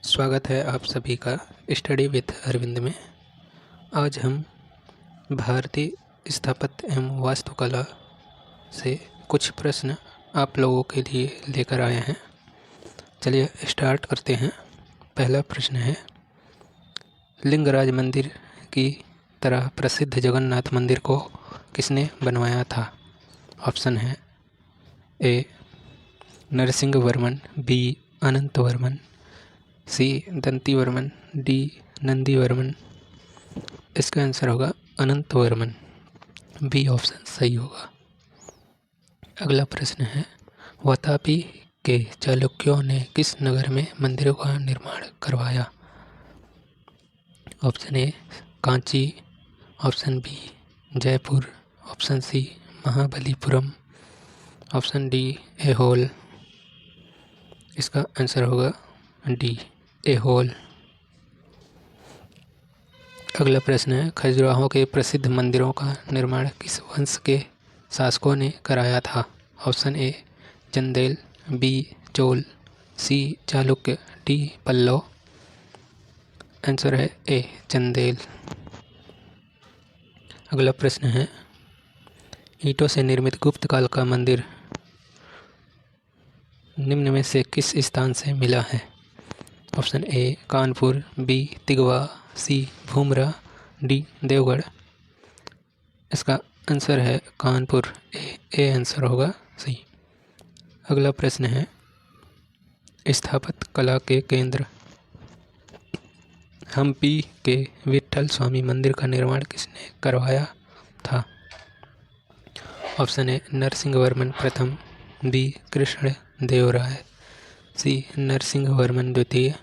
स्वागत है आप सभी का स्टडी विथ अरविंद में। आज हम भारतीय स्थापत्य एवं वास्तुकला से कुछ प्रश्न आप लोगों के लिए लेकर आए हैं। चलिए स्टार्ट करते हैं। पहला प्रश्न है, लिंगराज मंदिर की तरह प्रसिद्ध जगन्नाथ मंदिर को किसने बनवाया था? ऑप्शन है ए नरसिंह वर्मन, बी अनंत वर्मन, सी दंतिवर्मन, डी नंदीवर्मन। इसका आंसर होगा अनंत वर्मन, बी ऑप्शन सही होगा। अगला प्रश्न है, वातापी के चालुक्यों ने किस नगर में मंदिरों का निर्माण करवाया? Option A Kanchi, option B Jaipur, option C Mahabalipuram, option D Aihole. इसका आंसर होगा डी ऐहोल। अगला प्रश्न है, खजुराहो के प्रसिद्ध मंदिरों का निर्माण किस वंश के शासकों ने कराया था? Option A Chandel, B Chola, C Chalukya, D Pallava. Answer है ए चंदेल। अगला प्रश्न है, ईंटों से निर्मित गुप्त काल का मंदिर निम्न में से किस स्थान से मिला है? Option A Kanpur, B Tigawa, C Bhumara, D Deogarh. इसका आंसर है कानपुर, ए आंसर होगा सही। अगला प्रश्न है, स्थापत्य कला के केंद्र हम्पी के विट्ठल स्वामी मंदिर का निर्माण किसने करवाया था? ऑप्शन ए नरसिंह वर्मन प्रथम, बी कृष्ण देव राय, सी नरसिंह वर्मन द्वितीय,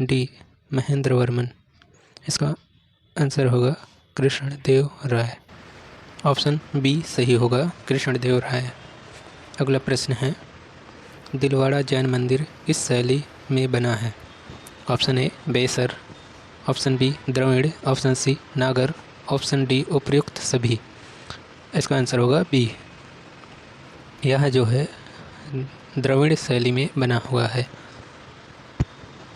डी महेंद्र वर्मन। इसका आंसर होगा कृष्ण देव राय, ऑप्शन बी सही होगा, कृष्ण देव राय। अगला प्रश्न है, दिलवाड़ा जैन मंदिर किस शैली में बना है? Option A Vesara, option B Dravida, option C Nagara, option D उपर्युक्त सभी। इसका आंसर होगा बी। यह जो है द्रविड़ शैली में बना हुआ है।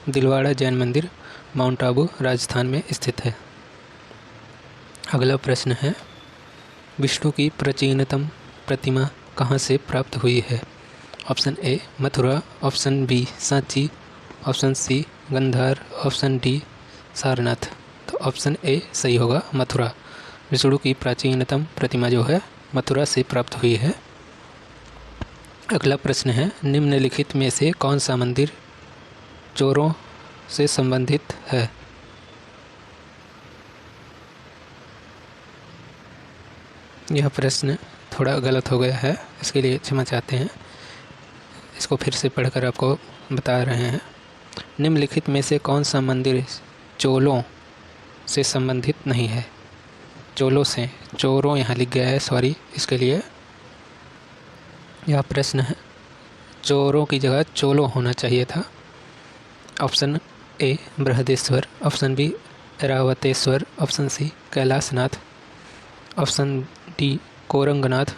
दिलवाड़ा जैन मंदिर माउंट आबू राजस्थान में स्थित है। अगला प्रश्न है, विष्णु की प्राचीनतम प्रतिमा कहाँ से प्राप्त हुई है? Option A Mathura, option B Sanchi, option C Gandhara, option D Sarnath. तो ऑप्शन ए सही होगा, मथुरा। विष्णु की प्राचीनतम प्रतिमा जो है मथुरा से प्राप्त हुई है। अगला प्रश्न है, निम्नलिखित में से कौन सा मंदिर चोरों से संबंधित है? यह प्रश्न थोड़ा गलत हो गया है, इसके लिए क्षमा चाहते हैं। इसको फिर से पढ़कर आपको बता रहे हैं। निम्नलिखित में से कौन सा मंदिर चोलों से संबंधित नहीं है? चोलों से, चोरों यहाँ लिख गया है, सॉरी, इसके लिए यह प्रश्न है। चोरों की जगह चोलों होना चाहिए था। Option A Brihadeshwara, option B Airavateshwara, option C Kailasanatha, option D Koranganatha.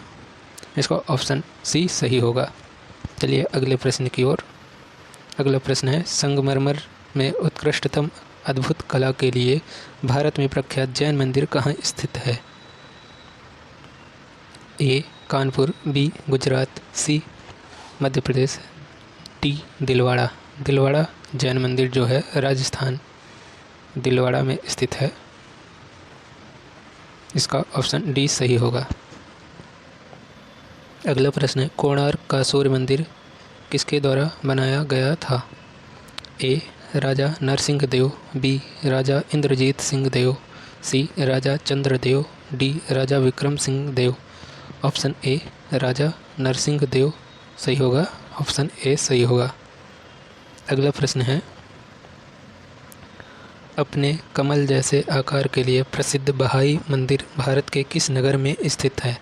इसका ऑप्शन सी सही होगा। चलिए अगले प्रश्न की ओर। अगला प्रश्न है, संगमरमर में उत्कृष्टतम अद्भुत कला के लिए भारत में प्रख्यात जैन मंदिर कहाँ स्थित है? ए कानपुर, बी गुजरात, सी मध्य प्रदेश, डी दिलवाड़ा। दिलवाड़ा जैन मंदिर जो है राजस्थान दिलवाड़ा में स्थित है। इसका ऑप्शन डी सही होगा। अगला प्रश्न है, कोणार्क का सूर्य मंदिर किसके द्वारा बनाया गया था? A Raja Narasimha Deva, B Raja Indrajit Singh Deva, C Raja Chandradeva, D Raja Vikram Singh Deva. Option A Raja Narasimha Deva सही होगा, ऑप्शन ए सही होगा। अगला प्रश्न है, अपने कमल जैसे आकार के लिए प्रसिद्ध बहाई मंदिर भारत के किस नगर में स्थित है?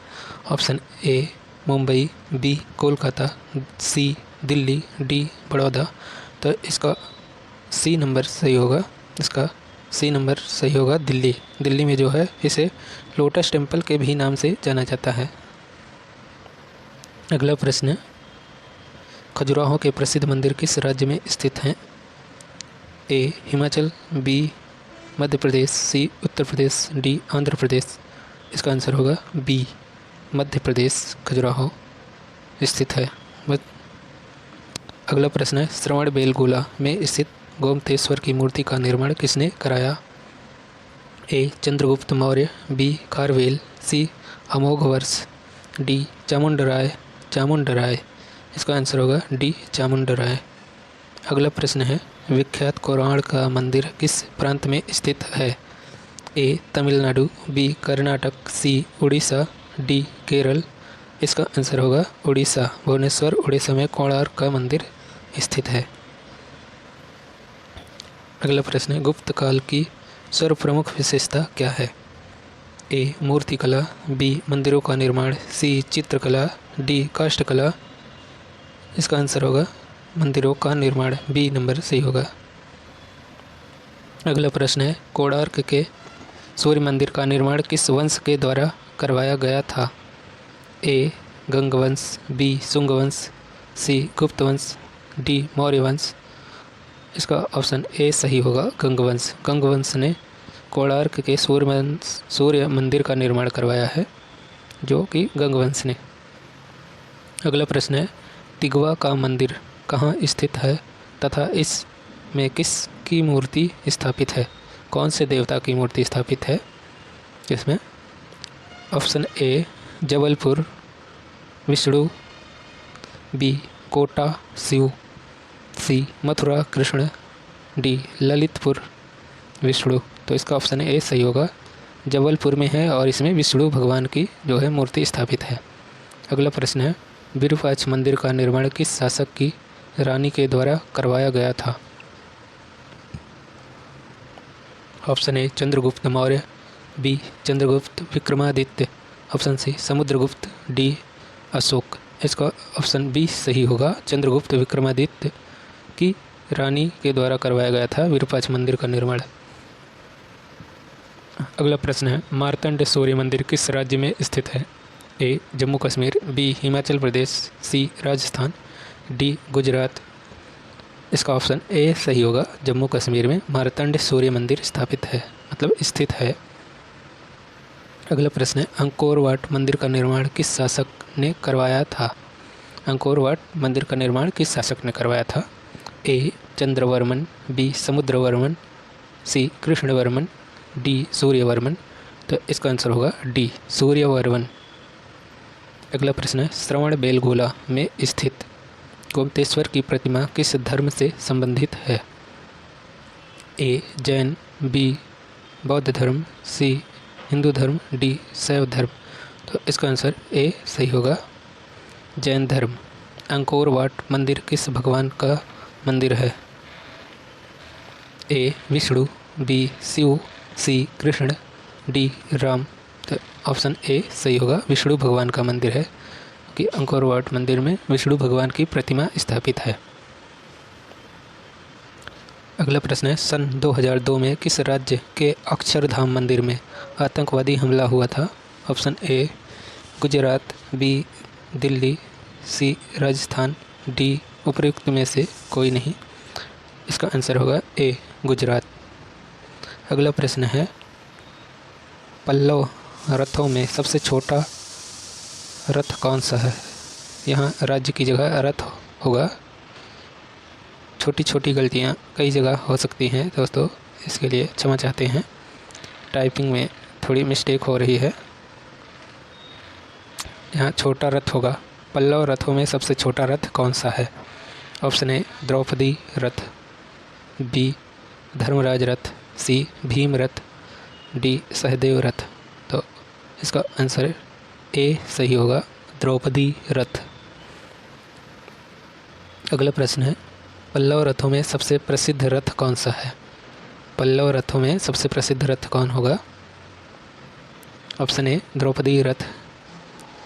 Option A Mumbai, B Kolkata, C Delhi, D Baroda. तो इसका सी नंबर सही होगा, इसका सी नंबर सही होगा, दिल्ली। दिल्ली में जो है इसे लोटस टेम्पल के भी नाम से जाना जाता है। अगला प्रश्न, खजुराहो के प्रसिद्ध मंदिर किस राज्य में स्थित हैं? ए हिमाचल, बी मध्य प्रदेश, सी उत्तर प्रदेश, डी आंध्र प्रदेश। इसका आंसर होगा बी, मध्य प्रदेश खजुराहो स्थित है। अगला प्रश्न है, श्रवणबेलगोला में स्थित गोमतेश्वर की मूर्ति का निर्माण किसने कराया? ए चंद्रगुप्त मौर्य, बी खारवेल, सी अमोघवर्ष, डी चामुंडराय। इसका आंसर होगा डी चामुंडराय। अगला प्रश्न है, विख्यात कोणार्क का मंदिर किस प्रांत में स्थित है? ए तमिलनाडु, बी कर्नाटक, सी उड़ीसा, डी केरल। इसका आंसर होगा उड़ीसा। भुवनेश्वर उड़ीसा में कोणार्क का मंदिर स्थित है। अगला प्रश्न है, गुप्त काल की सर्वप्रमुख विशेषता क्या है? ए मूर्तिकला, बी मंदिरों का निर्माण, सी चित्रकला, डी काष्ठकला। इसका आंसर होगा मंदिरों का निर्माण, बी नंबर सही होगा। अगला प्रश्न है, कोणार्क के सूर्य मंदिर का निर्माण किस वंश के द्वारा करवाया गया था? ए गंगवंश, बी सुंगवंश, सी गुप्तवंश, डी मौर्य वंश। इसका ऑप्शन ए सही होगा, गंगवंश। गंगवंश ने कोणार्क के सूर्य मंदिर का निर्माण करवाया है, जो कि गंगवंश ने। अगला प्रश्न है, तिगवा का मंदिर कहाँ स्थित है तथा इसमें किसकी मूर्ति स्थापित है? कौन से देवता की मूर्ति स्थापित है इसमें? Option A Jabalpur Vishnu, B Kota Shiva, C Mathura Krishna, D Lalitpur Vishnu. तो इसका ऑप्शन ए सही होगा, जबलपुर में है और इसमें विष्णु भगवान की जो है मूर्ति स्थापित है। अगला प्रश्न है, विरूपाक्ष मंदिर का निर्माण किस शासक की रानी के द्वारा करवाया गया था? Option A Chandragupta Maurya, B Chandragupta Vikramaditya, option C Samudragupta, D Ashoka. इसका ऑप्शन बी सही होगा, चंद्रगुप्त विक्रमादित्य की रानी के द्वारा करवाया गया था विरूपाक्ष मंदिर का निर्माण। अगला प्रश्न है, मार्तंड सूर्य मंदिर किस राज्य में स्थित है? ए जम्मू कश्मीर, बी हिमाचल प्रदेश, सी राजस्थान, डी गुजरात। इसका ऑप्शन ए सही होगा, जम्मू कश्मीर में मार्तंड सूर्य मंदिर स्थापित है, मतलब स्थित है। अगला प्रश्न है, अंकोर वाट मंदिर का निर्माण किस शासक ने करवाया था? अंकोर वाट मंदिर का निर्माण किस शासक ने करवाया था? ए चंद्रवर्मन, बी समुद्रवर्मन, सी कृष्णवर्मन, डी सूर्यवर्मन। तो इसका आंसर होगा डी सूर्यवर्मन। अगला प्रश्न है, श्रवणबेलगोला में स्थित गोमतेश्वर की प्रतिमा किस धर्म से संबंधित है? ए जैन, बी बौद्ध धर्म, सी हिंदू धर्म, डी शैव धर्म। तो इसका आंसर ए सही होगा, जैन धर्म। अंकोर वाट मंदिर किस भगवान का मंदिर है? ए विष्णु, बी शिव, सी कृष्ण, डी राम। तो ऑप्शन ए सही होगा, विष्णु भगवान का मंदिर है कि अंकोर वाट मंदिर में विष्णु भगवान की प्रतिमा स्थापित है। अगला प्रश्न है, सन 2002 में किस राज्य के अक्षरधाम मंदिर में आतंकवादी हमला हुआ था? Option A Gujarat, B Delhi, C Rajasthan, D उपयुक्त में से कोई नहीं। इसका आंसर होगा ए गुजरात। अगला प्रश्न है, पल्लव रथों में सबसे छोटा रथ कौन सा है? यहाँ राज्य की जगह रथ होगा। छोटी छोटी गलतियाँ कई जगह हो सकती हैं दोस्तों, इसके लिए क्षमा चाहते हैं। टाइपिंग में थोड़ी मिस्टेक हो रही है। यहाँ छोटा रथ होगा। पल्लव रथों में सबसे छोटा रथ कौन सा है? ऑप्शन ए द्रौपदी रथ, बी धर्मराज रथ, सी भीम रथ, डी सहदेव रथ। तो इसका आंसर ए सही होगा, द्रौपदी रथ। अगला प्रश्न है, पल्लव रथों में सबसे प्रसिद्ध रथ कौन सा है? पल्लव रथों में सबसे प्रसिद्ध रथ कौन होगा? Option A Draupadi Rath,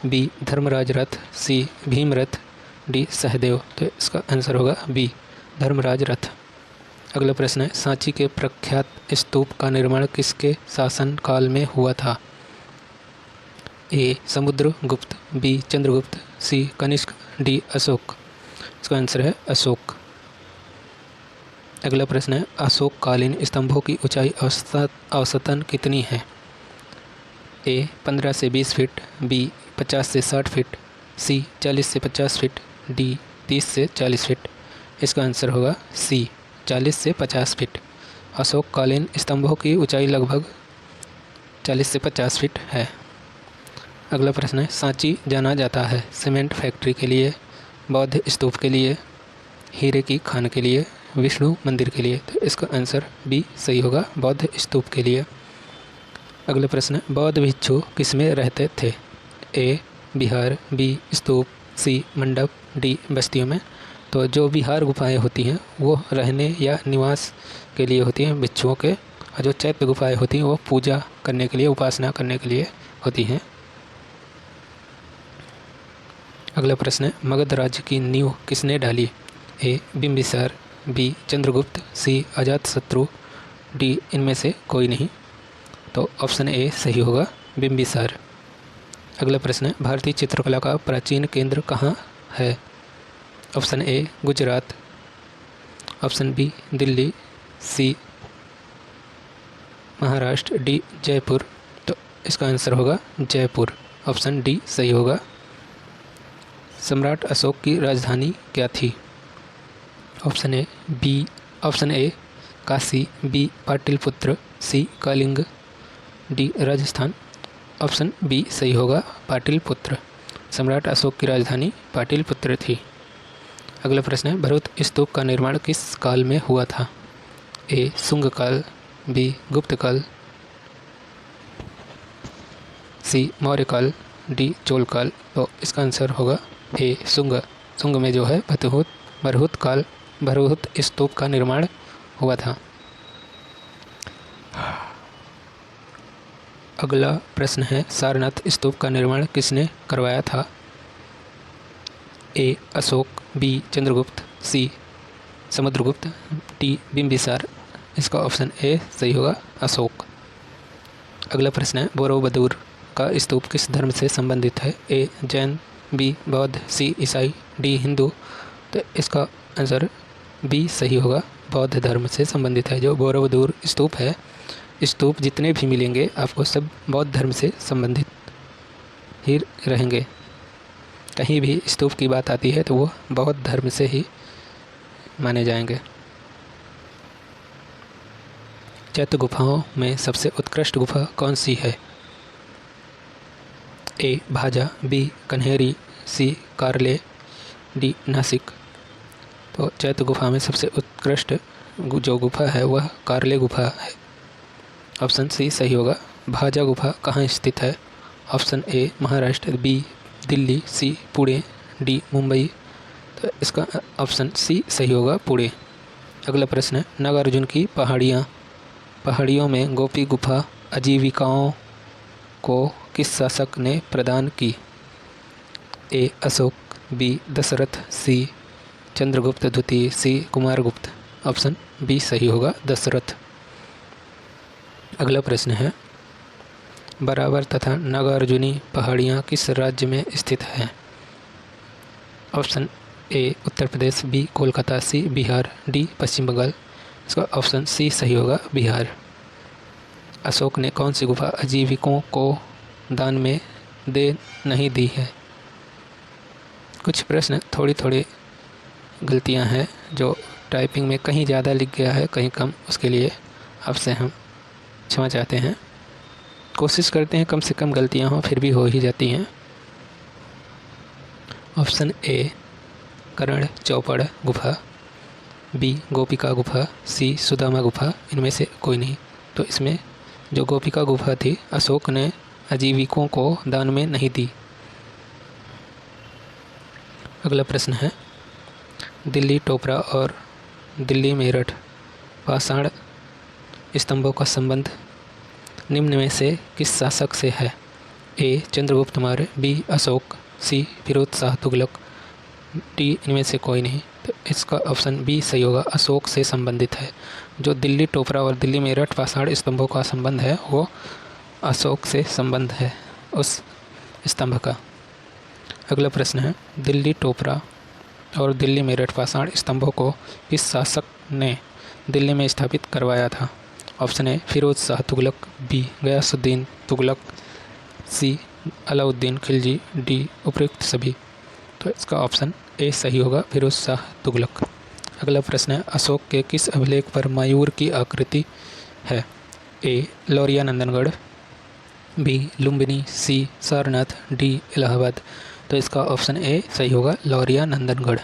B Dharmaraj Rath, C Bhim Rath, D Sahdev. तो इसका आंसर होगा बी धर्मराज रथ। अगला प्रश्न है, सांची के प्रख्यात स्तूप का निर्माण किसके शासन काल में हुआ था? ए समुद्रगुप्त, बी चंद्रगुप्त, सी कनिष्क, डी अशोक। इसका आंसर है अशोक। अगला प्रश्न है, अशोककालीन स्तंभों की ऊंचाई औसतन कितनी है? ए 15 से 20 फीट, बी 50 से 60 फीट, सी 40 से 50 फीट, डी 30 से 40 फीट। इसका आंसर होगा सी 40 से 50 फीट। अशोककालीन स्तंभों की ऊंचाई लगभग 40 से 50 फीट है। अगला प्रश्न है, सांची जाना जाता है सीमेंट फैक्ट्री के लिए, बौद्ध स्तूप के लिए, हीरे की खान के लिए, विष्णु मंदिर के लिए। तो इसका आंसर बी सही होगा, बौद्ध स्तूप के लिए। अगला प्रश्न है, बौद्ध भिक्षु किसमें रहते थे? ए विहार, बी स्तूप, सी मंडप, डी बस्तियों में। तो जो विहार गुफाएं होती हैं वो रहने या निवास के लिए होती हैं भिक्षुओं के, और जो चैत्य गुफाएं होती हैं वो पूजा करने के लिए, उपासना करने के लिए होती हैं। अगला प्रश्न है, मगध राज्य की नींव किसने डाली? ए बिंबिसार, बी चंद्रगुप्त, सी अजातशत्रु, डी इनमें से कोई नहीं। तो ऑप्शन ए सही होगा, बिंबिसार। अगला प्रश्न है, भारतीय चित्रकला का प्राचीन केंद्र कहाँ है? Option A Gujarat, option B Delhi, C Maharashtra, D Jaipur. तो इसका आंसर होगा जयपुर, ऑप्शन डी सही होगा। सम्राट अशोक की राजधानी क्या थी? Option A Kashi, B Pataliputra, C Kalinga, D Rajasthan. Option B सही होगा, पाटलिपुत्र। सम्राट अशोक की राजधानी पाटलिपुत्र थी। अगला प्रश्न है, भरूच स्तूप का निर्माण किस काल में हुआ था? ए शुंग काल, बी गुप्त काल, सी मौर्य काल, डी चोल काल। तो इसका आंसर होगा ए शुंग में जो है भरहुत स्तूप का निर्माण हुआ था। अगला प्रश्न है, सारनाथ स्तूप का निर्माण किसने करवाया था? ए अशोक, बी चंद्रगुप्त, सी समुद्रगुप्त, डी बिंबिसार। इसका ऑप्शन ए सही होगा, अशोक। अगला प्रश्न है, बोरोबुदुर का स्तूप किस धर्म से संबंधित है? ए जैन, बी बौद्ध, सी ईसाई, डी हिंदू। तो इसका आंसर बी सही होगा, बौद्ध धर्म से संबंधित है। जो बोरोबुदुर स्तूप है, स्तूप जितने भी मिलेंगे आपको सब बौद्ध धर्म से संबंधित ही रहेंगे। कहीं भी स्तूप की बात आती है तो वो बौद्ध धर्म से ही माने जाएंगे। चैत्य गुफाओं में सबसे उत्कृष्ट गुफा कौन सी है? ए भाजा, बी कन्हेरी, सी कारले, डी नासिक। तो चैत्य गुफा में सबसे उत्कृष्ट जो गुफा है वह कारले गुफा है, ऑप्शन सी सही होगा। भाजा गुफा कहाँ स्थित है? Option A Maharashtra, B Delhi, C Pune, D Mumbai. तो इसका ऑप्शन सी सही होगा, पुणे। अगला प्रश्न है, नागार्जुन की पहाड़ियों में गोपी गुफा आजीविकाओं को किस शासक ने प्रदान की? ए अशोक, बी दशरथ, सी चंद्रगुप्त द्वितीय, सी कुमारगुप्त। ऑप्शन बी सही होगा, दशरथ। अगला प्रश्न है, बराबर तथा नागार्जुनी पहाड़ियाँ किस राज्य में स्थित हैं? Option A Uttar Pradesh, B Kolkata, C Bihar, D Paschim Bangal. इसका ऑप्शन सी सही होगा, बिहार। अशोक ने कौन सी गुफा आजीविकों को दान में दे नहीं दी है? कुछ प्रश्न थोड़ी गलतियां हैं, जो टाइपिंग में कहीं ज़्यादा लिख गया है कहीं कम, उसके लिए आपसे हम क्षमा चाहते हैं। कोशिश करते हैं कम से कम गलतियां हों, फिर भी हो ही जाती हैं। ऑप्शन ए कर्ण चौपड़ गुफा, बी गोपिका गुफा, सी सुदामा गुफा। इनमें से कोई नहीं। तो इसमें जो गोपिका गुफा थी अशोक ने आजीविकों को दान में नहीं दी। अगला प्रश्न है, दिल्ली टोपरा और दिल्ली मेरठ पाषाण स्तंभों का संबंध निम्न में से किस शासक से है? ए चंद्रगुप्त मौर्य, बी अशोक, सी फिरोज शाह तुगलक, डी इनमें से कोई नहीं। तो इसका ऑप्शन बी सही होगा, अशोक से संबंधित है। जो दिल्ली टोपरा और दिल्ली मेरठ पाषाण स्तंभों का संबंध है वो अशोक से संबंध है उस स्तंभ का। अगला प्रश्न है, दिल्ली टोपरा और दिल्ली मेरठ पाषाण स्तंभों को किस शासक ने दिल्ली में स्थापित करवाया था? Option A Firoz Shah Tughlaq, B Ghiyasuddin Tughlaq, C Alauddin Khilji, D उपयुक्त सभी। तो इसका ऑप्शन ए सही होगा, फिरोज शाह तुगलक। अगला प्रश्न है, अशोक के किस अभिलेख पर मयूर की आकृति है? ए लौरिया नंदनगढ़, बी लुम्बिनी, सी सारनाथ, डी इलाहाबाद। तो इसका ऑप्शन ए सही होगा, लौरिया नंदनगढ़।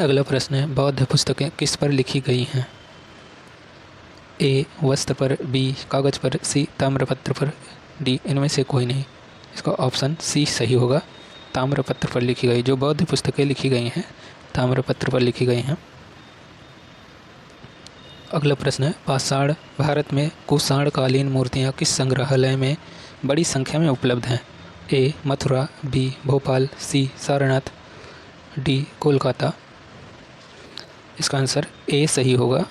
अगला प्रश्न है, बौद्ध पुस्तकें किस पर लिखी गई हैं? ए वस्त्र पर, बी कागज पर, सी ताम्रपत्र पर, डी इनमें से कोई नहीं। इसका ऑप्शन सी सही होगा, ताम्रपत्र पर लिखी गई। जो बौद्ध पुस्तकें लिखी गई हैं ताम्रपत्र पर लिखी गई हैं। अगला प्रश्न है, पाषाण भारत में कुषाण कालीन मूर्तियाँ किस संग्रहालय में बड़ी संख्या में उपलब्ध हैं? ए मथुरा, बी भोपाल, सी सारनाथ, डी कोलकाता। इसका आंसर ए सही होगा,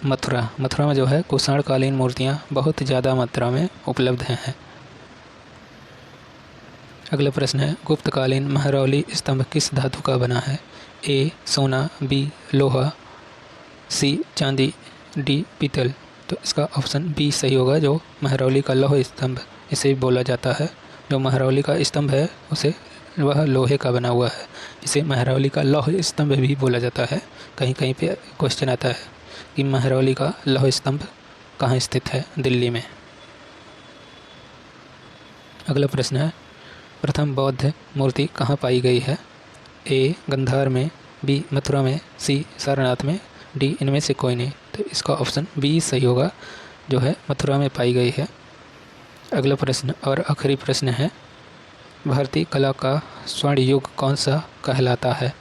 मथुरा। मथुरा में जो है कुषाण कालीन मूर्तियाँ बहुत ज़्यादा मात्रा में उपलब्ध हैं। अगला प्रश्न है, गुप्तकालीन महरौली स्तंभ किस धातु का बना है? ए सोना, बी लोहा, सी चांदी, डी पीतल। तो इसका ऑप्शन बी सही होगा, जो महरौली का लौह स्तंभ इसे बोला जाता है। जो महरौली का स्तंभ है उसे वह लोहे का बना हुआ है, इसे महरौली का लौह स्तंभ भी बोला जाता है। कहीं कहीं पे क्वेश्चन आता है कि महरौली का लौह स्तंभ कहाँ स्थित है? दिल्ली में। अगला प्रश्न है, प्रथम बौद्ध मूर्ति कहाँ पाई गई है? ए गंधार में, बी मथुरा में, सी सारनाथ में, डी इनमें से कोई नहीं। तो इसका ऑप्शन बी सही होगा, जो है मथुरा में पाई गई है। अगला प्रश्न और आखिरी प्रश्न है, भारतीय कला का स्वर्ण युग कौन सा कहलाता है?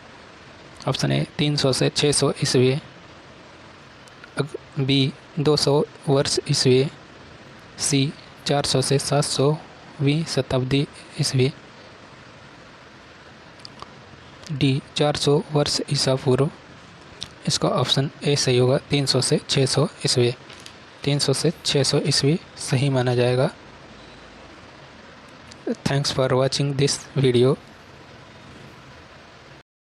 ऑप्शन ए 300 से 600 ईस्वी, बी 200 वर्ष ईस्वी, सी 400 से 700वीं शताब्दी ईस्वी, डी 400 वर्ष ईसा पूर्व। इसका ऑप्शन ए सही होगा, 300 से 600 ईस्वी। 300 से 600 ईस्वी सही माना जाएगा। Thanks for watching this video.